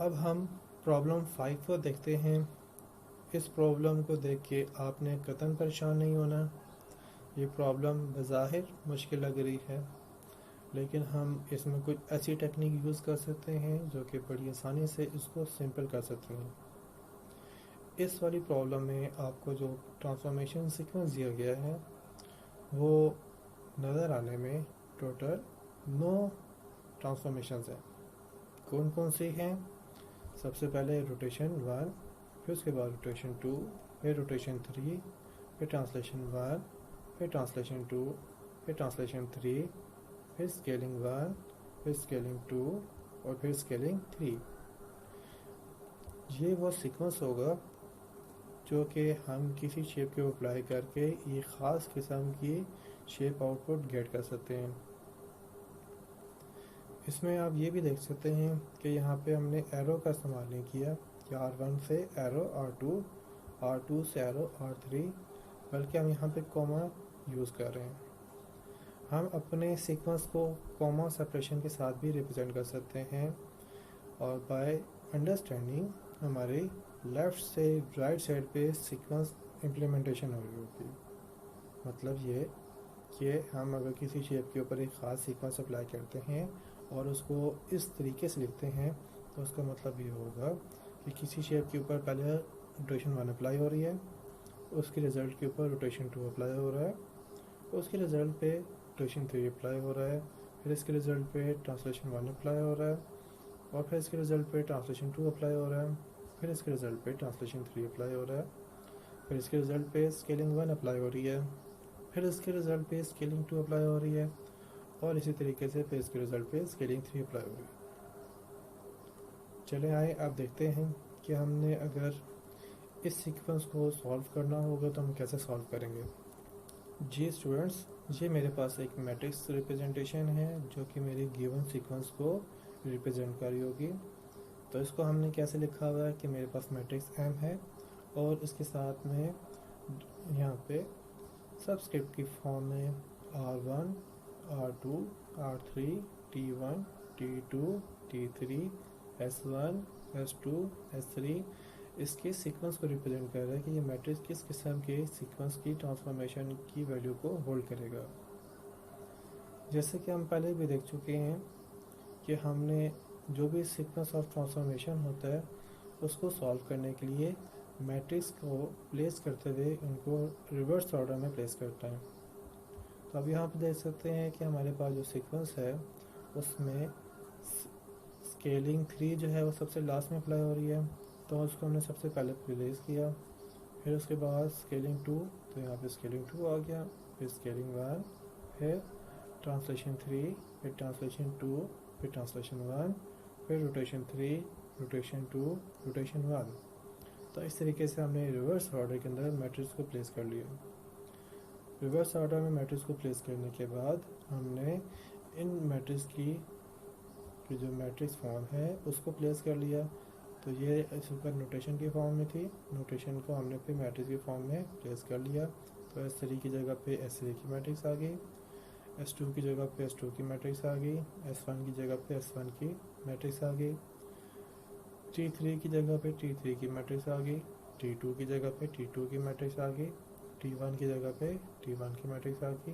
अब हम प्रॉब्लम 5 को देखते हैं। इस प्रॉब्लम को देख के आपने कतई परेशान नहीं होना। ये प्रॉब्लम बज़ाहिर मुश्किल लग रही है, लेकिन हम इसमें कुछ ऐसी टेक्निक यूज़ कर सकते हैं जो कि बड़ी आसानी से इसको सिंपल कर सकते हैं। इस वाली प्रॉब्लम में आपको जो ट्रांसफॉर्मेशन सीक्वेंस दिया गया है वो नज़र आने में टोटल 9 ट्रांसफॉर्मेशंस हैं। कौन कौन सी हैं? सबसे पहले रोटेशन 1, फिर उसके बाद रोटेशन 2, फिर रोटेशन 3, फिर ट्रांसलेशन 1, फिर ट्रांसलेशन 2, फिर ट्रांसलेशन 3, फिर स्केलिंग 1, फिर स्केलिंग 2 और फिर स्केलिंग 3। ये वो सीक्वेंस होगा जो कि हम किसी शेप के अप्लाई करके ये ख़ास किस्म की शेप आउटपुट गेट कर सकते हैं। इसमें आप ये भी देख सकते हैं कि यहाँ पे हमने एरो का इस्तेमाल नहीं किया कि R1 से एरो R2, R2 से एरो R3, बल्कि हम यहाँ पे कॉमा यूज़ कर रहे हैं। हम अपने सीक्वेंस को कॉमा सेपरेशन के साथ भी रिप्रेजेंट कर सकते हैं और बाय अंडरस्टैंडिंग हमारी लेफ़्ट से राइट साइड पे सीक्वेंस इम्प्लीमेंटेशन हो रही होगी। मतलब ये कि हम अगर किसी शेप के ऊपर एक ख़ास सीक्वेंस अप्लाई करते हैं और उसको इस तरीके से लिखते हैं तो उसका मतलब ये होगा कि किसी शेप के ऊपर पहले रोटेशन 1 अप्लाई हो रही है, उसके रिज़ल्ट के ऊपर रोटेशन 2 अप्लाई हो रहा है, उसके रिज़ल्ट पे रोटेशन 3 अप्लाई हो रहा है, फिर इसके रिज़ल्ट पे ट्रांसलेशन 1 अप्लाई हो रहा है और फिर इसके रिज़ल्ट पे ट्रांसलेशन 2 अप्लाई हो रहा है, फिर इसके रिज़ल्ट पे ट्रांसलेशन 3 अप्लाई हो रहा है, फिर इसके रिज़ल्ट पे स्केलिंग 1 अप्लाई हो रही है, फिर इसके रिज़ल्ट पे स्केलिंग 2 अप्लाई हो रही है और इसी तरीके से फिर इसके रिज़ल्ट पे स्केलिंग 3 अप्लाई हो रही है। चले आए अब देखते हैं कि हमने अगर इस सीक्वेंस को सॉल्व करना होगा तो हम कैसे सॉल्व करेंगे। जी स्टूडेंट्स, ये मेरे पास एक मैट्रिक्स रिप्रेजेंटेशन है जो कि मेरी गिवन सीक्वेंस को रिप्रेजेंट कर रही होगी। तो इसको हमने कैसे लिखा हुआ है कि मेरे पास मैट्रिक्स M है और इसके साथ में यहाँ पे सबस्क्रिप्ट की फॉर्म में R1, R2, R3, T1, T2, T3, S1, S2, S3 इसके सीक्वेंस को रिप्रेजेंट कर रहा है कि ये मैट्रिक्स किस किस्म के सीक्वेंस की ट्रांसफॉर्मेशन की वैल्यू को होल्ड करेगा। जैसे कि हम पहले भी देख चुके हैं कि हमने जो भी सीक्वेंस ऑफ ट्रांसफॉर्मेशन होता है उसको सॉल्व करने के लिए मैट्रिक्स को प्लेस करते हुए उनको रिवर्स ऑर्डर में प्लेस करता है। तो अब यहाँ पे देख सकते हैं कि हमारे पास जो सीक्वेंस है उसमें स्केलिंग 3 जो है वो सबसे लास्ट में अप्लाई हो रही है, तो उसको हमने सबसे पहले प्लेस किया। फिर उसके बाद स्केलिंग 2, तो यहाँ पे स्केलिंग 2 आ गया, फिर स्केलिंग 1, फिर ट्रांसलेशन 3, फिर ट्रांसलेशन 2, फिर ट्रांसलेशन 1, फिर रोटेशन 3, रोटेशन 2, रोटेशन 1। तो इस तरीके से हमने रिवर्स ऑर्डर के अंदर मैट्रिक्स को प्लेस कर लिया। रिवर्स ऑर्डर में मैट्रिक्स को प्लेस करने के बाद हमने इन मैट्रिक्स की जो मैट्रिक्स फॉर्म है उसको प्लेस कर लिया। तो ये इस ऊपर नोटेशन की फॉर्म में थी, नोटेशन को हमने फिर मैट्रिक्स की फॉर्म में प्लेस कर लिया। तो S3 की जगह पे S3 की मैट्रिक्स आ गई, S2 की जगह पे S2 की मैट्रिक्स आ गई, S1 की जगह पे S1 की मैट्रिक्स आ गई, T3 की जगह पे T3 की मैट्रिक्स आ गई, T2 की जगह पे T2 की मैट्रिक्स आ गई, T1 की जगह पे T1 की मैट्रिक्स आ गई,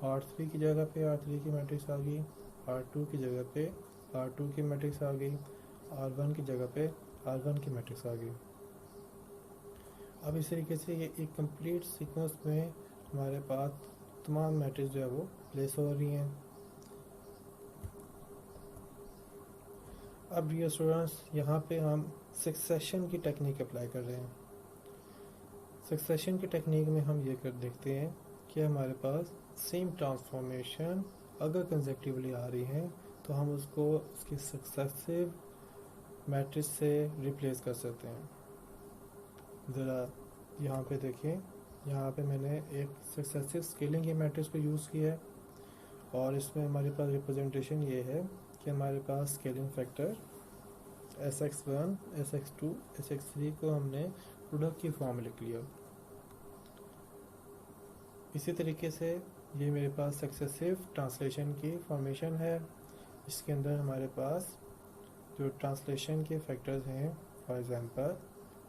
R3 की जगह पे R3 की मैट्रिक्स आ गई, R2 की जगह पे R2 की मैट्रिक्स आ गई, R1 की जगह पे R1 की मैट्रिक्स आ गई। अब इस तरीके से ये एक कंप्लीट सीक्वेंस में हमारे पास तमाम मैट्रिक्स जो है वो प्लेस हो रही हैं। अब डियर स्टूडेंट्स, यहाँ पे हम सक्सेशन की टेक्निक अप्लाई कर रहे हैं। सक्सेशन की टेक्निक में हम ये कर देखते हैं कि हमारे पास सेम ट्रांसफॉर्मेशन अगर कंसेक्टिवली आ रही हैं तो हम उसको उसकी सक्सेसिव मैट्रिक्स से रिप्लेस कर सकते हैं। ज़रा यहाँ पे देखें, यहाँ पे मैंने एक सक्सेसिव स्केलिंग की मैट्रिक्स को यूज़ किया है और इसमें हमारे पास रिप्रेजेंटेशन ये है कि हमारे पास scaling factor SX1, SX2, SX3 को हमने प्रोडक्ट की फॉर्म में लिख लिया। इसी तरीके से ये मेरे पास सक्सेसिव ट्रांसलेशन की फॉर्मेशन है, इसके अंदर हमारे पास जो ट्रांसलेशन के फैक्टर्स हैं, for example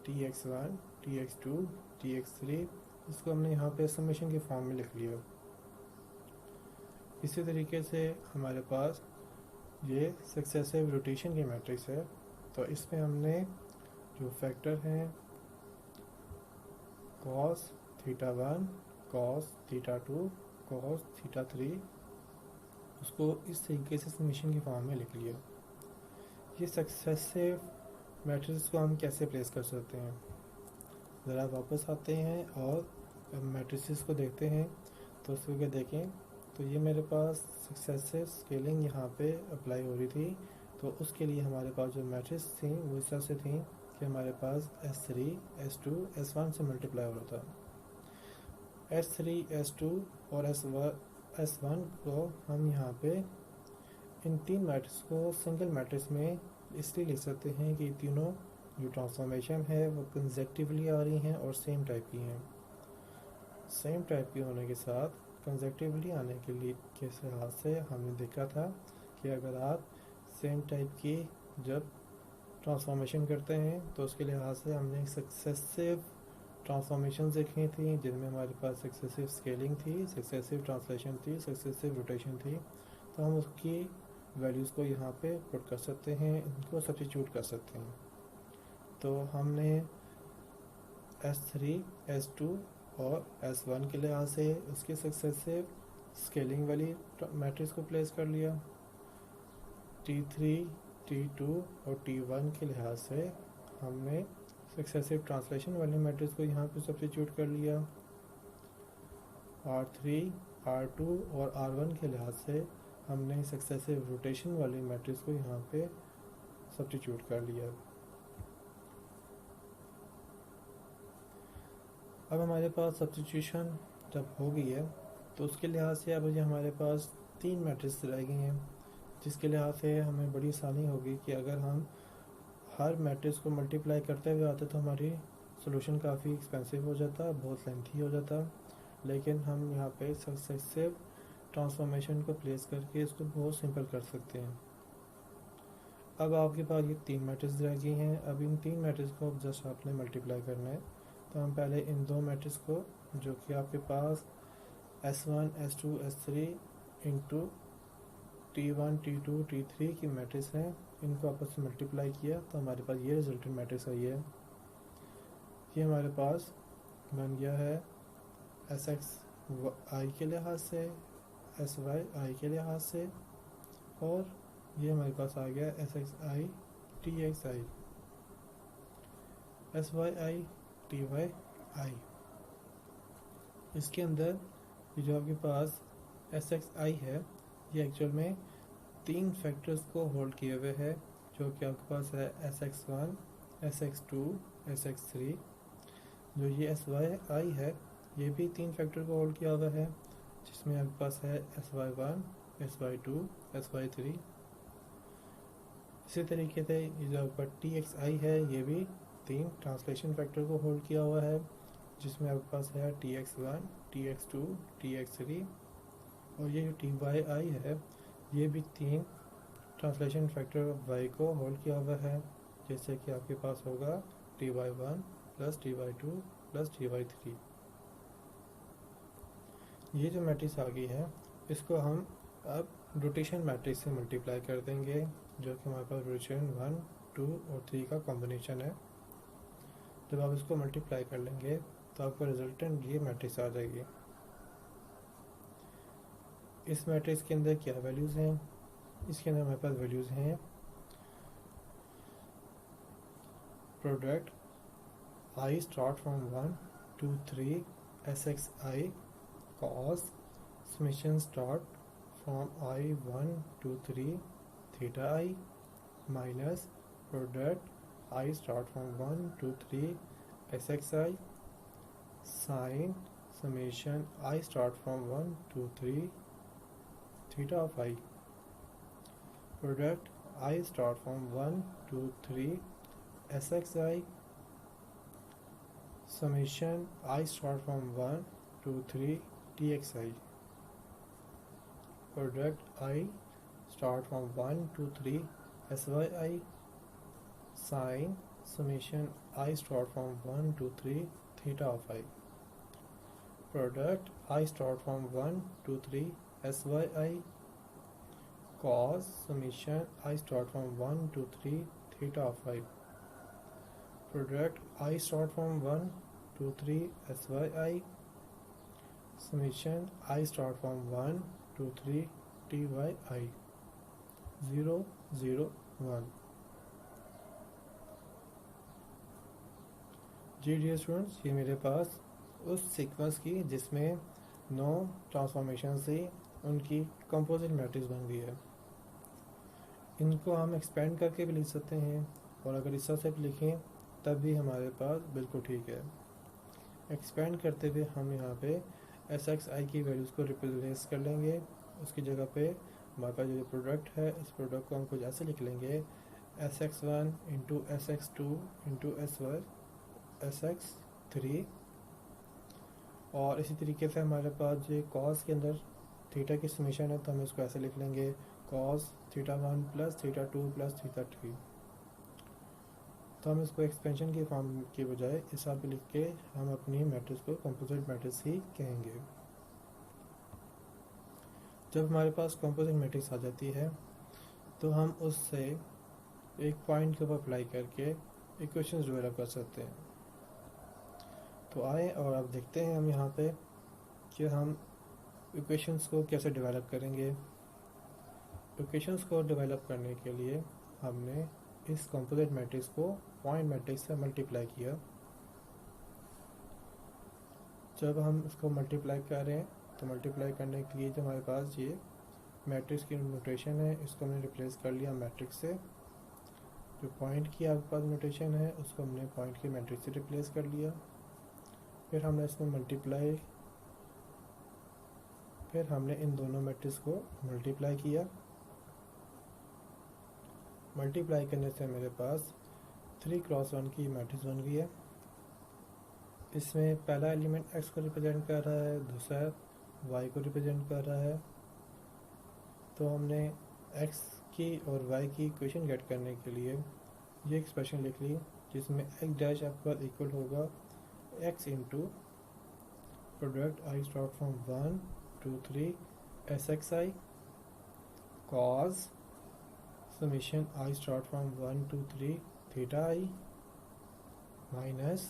tx1, tx2, tx3, इसको हमने यहाँ पे समेशन के फॉर्म में लिख लिया। इसी तरीके से हमारे पास ये सक्सेसिव रोटेशन की मैट्रिक्स है, तो इसमें हमने जो फैक्टर हैं cos θ1, cos θ2, cos θ3, उसको इस तरीके से समेशन के फॉर्म में लिख लिया। ये सक्सेसिव मैट्रिक्स को हम कैसे प्लेस कर सकते हैं, ज़रा वापस आते हैं और मैट्रिसेस को देखते हैं। तो उसको क्या देखें, तो ये मेरे पास सक्सेसिव स्केलिंग यहाँ पे अप्लाई हो रही थी, तो उसके लिए हमारे पास जो मैट्रिक्स थी वो इस तरह से थी कि हमारे पास S3, S2, S1 से मल्टीप्लाई हो रहा था। S3, S2 और S1 को हम यहाँ पे इन तीन मैट्रिक्स को सिंगल मैट्रिक्स में इसलिए लिख सकते हैं कि तीनों जो ट्रांसफॉर्मेशन है वो कंसेक्टिवली आ रही हैं और सेम टाइप की हैं। सेम टाइप की होने के साथ कंसेक्टिवली आने के लिए के लिहाज से हमने देखा था कि अगर आप सेम टाइप की जब ट्रांसफॉर्मेशन करते हैं तो उसके लिहाज से हमने सक्सेसिव ट्रांसफॉर्मेशन देखी थी, जिनमें हमारे पास सक्सेसिव स्केलिंग थी, सक्सेसिव ट्रांसलेशन थी, सक्सेसिव रोटेशन थी। तो हम उसकी वैल्यूज़ को यहाँ पे पुट कर सकते हैं, इनको सब्स्टिट्यूट कर सकते हैं। तो हमने S3, S2 और S1 के लिहाज से उसकी सक्सेसिव स्केलिंग वाली मैट्रिक्स को प्लेस कर लिया। T3, T2 और T1 के लिहाज से हमने सक्सेसिव ट्रांसलेशन वाली मैट्रिक्स को यहाँ पे सब्स्टिट्यूट कर लिया। R3, R2 और R1 के लिहाज से हमने सक्सेसिव रोटेशन वाली मैट्रिक्स को यहाँ पे सब्स्टिट्यूट कर लिया। अब हमारे पास सब्स्टिट्यूशन जब हो गई है तो उसके लिहाज से अब हमारे पास तीन मैट्रिक्स रह गई हैं, जिसके लिहाज से हमें बड़ी आसानी होगी कि अगर हम हर मैट्रिक्स को मल्टीप्लाई करते हुए आते तो हमारी सॉल्यूशन काफ़ी एक्सपेंसिव हो जाता, बहुत लेंथी हो जाता। लेकिन हम यहाँ पे सक्सेसिव ट्रांसफॉर्मेशन को प्लेस करके इसको बहुत सिंपल कर सकते हैं। अब आपके पास ये तीन मैट्रिक्स रह गई हैं। अब इन तीन मैट्रिक्स को जस्ट आपने मल्टीप्लाई करना है। तो हम पहले इन दो मैट्रिक्स को, जो कि आपके पास S1, S2, S3 into T1, T2, T3 की मैट्रिक्स हैं, इनको आपस में मल्टीप्लाई किया तो हमारे पास ये रिजल्टेंट मैट्रिक्स आई है। ये हमारे पास बन गया है SXi के लिहाज से, SYi के लिहाज से, और ये हमारे पास आ गया SXi, TXi, SYi, TYi। इसके अंदर ये जो आपके पास SXi है ये एक्चुअल में तीन फैक्टर्स को होल्ड किए हुए है, जो कि आपके पास है SX1, SX2, SX3। जो ये SYi है ये भी तीन फैक्टर को होल्ड किया हुआ है, जिसमें आपके पास है SY1, SY2, SY3। इसी तरीके से ये जो आपका TXi है ये भी तीन ट्रांसलेशन फैक्टर को होल्ड किया हुआ है, जिसमें आपके पास है TX1, TX2, TX3। और ये जो TYi है ये भी तीन ट्रांसलेशन फैक्टर y को होल्ड किया हुआ है, जैसे कि आपके पास होगा TY1 plus TY2 plus TY3। ये जो मैट्रिक्स आ गई है इसको हम अब रोटेशन मैट्रिक्स से मल्टीप्लाई कर देंगे, जो कि हमारे पास रोटेशन 1, 2 और 3 का कॉम्बिनेशन है। जब आप इसको मल्टीप्लाई कर लेंगे तो आपका रिजल्टेंट ये मैट्रिक्स आ जाएगी। इस मैट्रिक्स के अंदर क्या वैल्यूज़ हैं, इसके अंदर हमारे पास वैल्यूज़ हैं product I start from 1 to 3 SXi cos summation start from I1 to 3 theta I minus product I start from 1 to 3 SXi sin summation I start from 1 to 3 theta of I product I start from 1 to 3 SXi summation I start from 1 to 3 TXI product I start from 1 to 3 SYI sine summation I start from 1 to 3 theta of I. Product I start from 1 to 3 SYI cos summation I start from 1 to 3 theta of I. Product I start from 1 to 3 SYI summation I start from 1 to 3 TYI 0 0 1. Ji dear students, ये मेरे पास उस sequence की जिसमें 9 transformation से उनकी composite matrix बन गई है। इनको हम एक्सपेंड करके भी लिख सकते हैं और अगर इस तरह से भी लिखें तब भी हमारे पास बिल्कुल ठीक है। एक्सपेंड करते हुए हम यहाँ पे SXI की वैल्यूज़ को रिप्लेस कर लेंगे। उसकी जगह पे हमारे पास जो प्रोडक्ट है, इस प्रोडक्ट को हम कुछ ऐसे लिख लेंगे SX1 into SX2 into SX3। और इसी तरीके से हमारे पास जो कॉस के अंदर थीटा की समेशन है तो हम इसको ऐसे लिख लेंगे कॉस θ1 प्लस θ2 प्लस θ3। तो हम इसको एक्सपेंशन की फॉर्म के बजाय इस हिसाब पे लिख के हम अपनी मैट्रिक्स को कंपोजिट मैट्रिक्स ही कहेंगे। जब हमारे पास कंपोजिट मैट्रिक्स आ जाती है तो हम उससे एक पॉइंट के ऊपर अप्लाई करके इक्वेशंस डेवलप कर सकते हैं। तो आए और अब देखते हैं हम यहाँ पे कि हम इक्वेशंस को कैसे डेवलप करेंगे। इक्वेशंस को डेवलप करने के लिए हमने इस कंपोजिट मैट्रिक्स को पॉइंट मैट्रिक्स से मल्टीप्लाई किया। जब हम इसको मल्टीप्लाई कर रहे हैं तो मल्टीप्लाई करने के लिए जो हमारे पास ये मैट्रिक्स की नोटेशन है इसको हमने रिप्लेस कर लिया मैट्रिक्स से। जो पॉइंट की आपके पास नोटेशन है उसको हमने पॉइंट की मैट्रिक्स से रिप्लेस कर लिया। फिर हमने इसमें इन दोनों मैट्रिक्स को मल्टीप्लाई किया। मल्टीप्लाई करने से मेरे पास 3 क्रॉस 1 की मैट्रिक्स बन गई है। इसमें पहला एलिमेंट x को रिप्रेजेंट कर रहा है, दूसरा y को रिप्रेजेंट कर रहा है। तो हमने x की और y की इक्वेशन गेट करने के लिए ये एक्सप्रेशन लिख ली जिसमें x डैश आपके पास इक्वल होगा x into product I start from 1 to 3 SXI cos summation I start from 1 to 3 theta I minus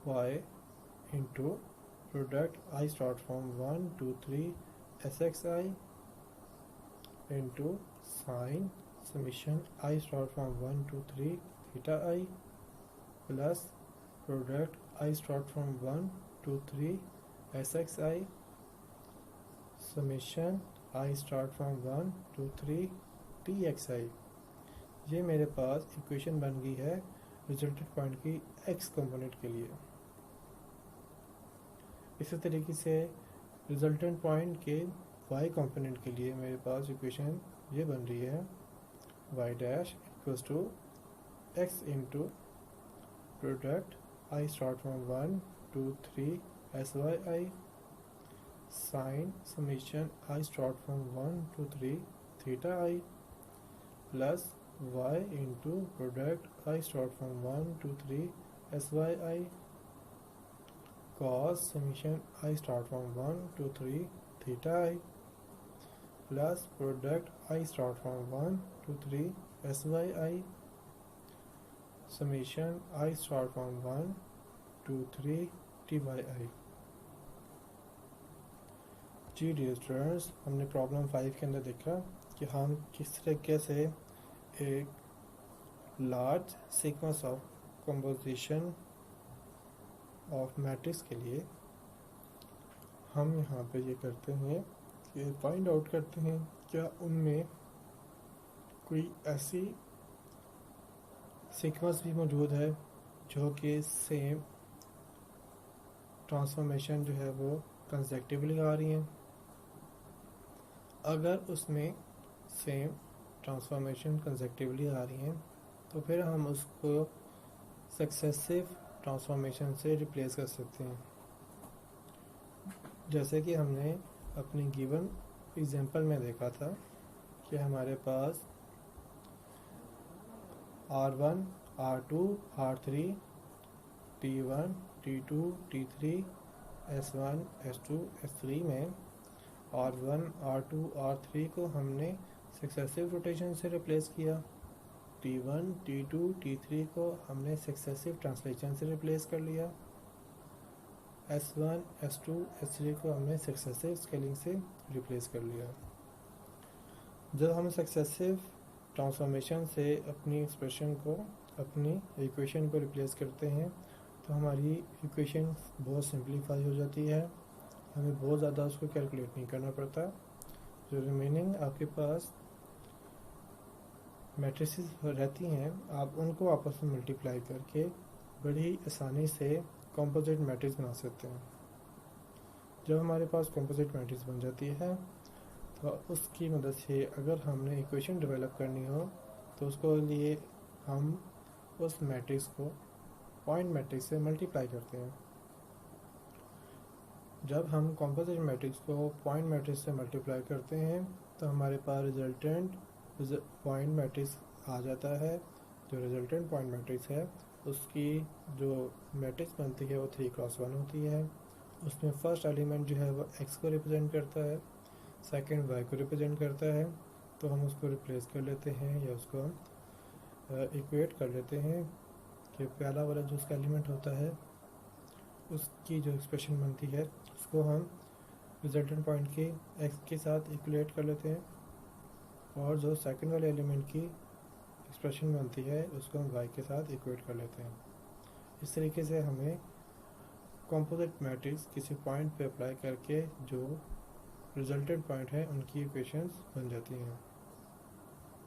y into product I start from 1 to 3 SXI into sin summation I start from 1 to 3 theta I plus product I start from 1 to 3 SXI summation I start from 1 to 3 TXI। ये मेरे पास equation बन गई है resultant point की x component के लिए। इसी तरीके से रिजल्टेंट पॉइंट के y कंपोनेंट के लिए मेरे पास इक्वेशन ये बन रही है y dash equals to x into product I start from 1 to 3 SYI sin summation I start from 1 to 3 theta I plus y into product I start from 1 to 3 SYI cos summation I start from 1 to 3 theta I plus product I start from 1 to 3 SYI summation I start from 1 to 3 TYI। जी dear students, हमने problem 5 के अंदर देखा कि हम किस तरीके से एक large sequence of composition of matrix के लिए हम यहाँ पे ये करते हैं कि फाइंड आउट करते हैं क्या उनमें कोई ऐसी सीक्वेंस भी मौजूद है जो कि सेम ट्रांसफॉर्मेशन जो है वो कंसेक्टिवली आ रही हैं। अगर उसमें सेम ट्रांसफॉर्मेशन कंसेक्टिवली आ रही हैं तो फिर हम उसको सक्सेसिव ट्रांसफॉर्मेशन से रिप्लेस कर सकते हैं। जैसे कि हमने अपनी गिवन एग्जांपल में देखा था कि हमारे पास R1 R2 R3 T1 T2 T3 S1 S2 S3 में R1 R2 R3 को हमने सक्सेसिव रोटेशन से रिप्लेस किया, T1 T2 T3 को हमने सक्सेसिव ट्रांसलेशन से रिप्लेस कर लिया, S1 S2 S3 को हमने सक्सेसिव स्केलिंग से रिप्लेस कर लिया। जब हम सक्सेसिव ट्रांसफॉर्मेशन से अपनी एक्सप्रेशन को, अपनी इक्वेशन को रिप्लेस करते हैं तो हमारी इक्वेशन बहुत सिंप्लीफाई हो जाती है, हमें बहुत ज़्यादा उसको कैलकुलेट नहीं करना पड़ता। जो रिमेनिंग आपके पास मैट्रिसेस रहती हैं, आप उनको आपस में मल्टीप्लाई करके बड़ी आसानी से कंपोजिट मैट्रिक्स बना सकते हैं। जब हमारे पास कंपोजिट मैट्रिक्स बन जाती है तो उसकी मदद से अगर हमने इक्वेशन डेवलप करनी हो तो उसको लिए हम उस मैट्रिक्स को पॉइंट मैट्रिक्स से मल्टीप्लाई करते हैं। जब हम कंपोजिट मैट्रिक्स को पॉइंट मैट्रिक्स से मल्टीप्लाई करते हैं तो हमारे पास रिजल्टेंट पॉइंट मैट्रिक्स आ जाता है। जो रिजल्टेंट पॉइंट मैट्रिक्स है उसकी जो मैट्रिक्स बनती है वो 3x1 होती है। उसमें फर्स्ट एलिमेंट जो है वो x को रिप्रेजेंट करता है, सेकंड y को रिप्रेजेंट करता है। तो हम उसको रिप्लेस कर लेते हैं या उसको हम इक्वेट कर लेते हैं कि पहला वाला जो उसका एलिमेंट होता है उसकी जो एक्सप्रेशन बनती है उसको हम रिजल्टेंट पॉइंट के x के साथ इक्वेट कर लेते हैं, और जो सेकंड वाले एलिमेंट की एक्सप्रेशन बनती है उसको हम y के साथ इक्वेट कर लेते हैं। इस तरीके से हमें कंपोजिट मैट्रिक्स किसी पॉइंट पे अप्लाई करके जो रिजल्टेंट पॉइंट है उनकी इक्वेशंस बन जाती हैं।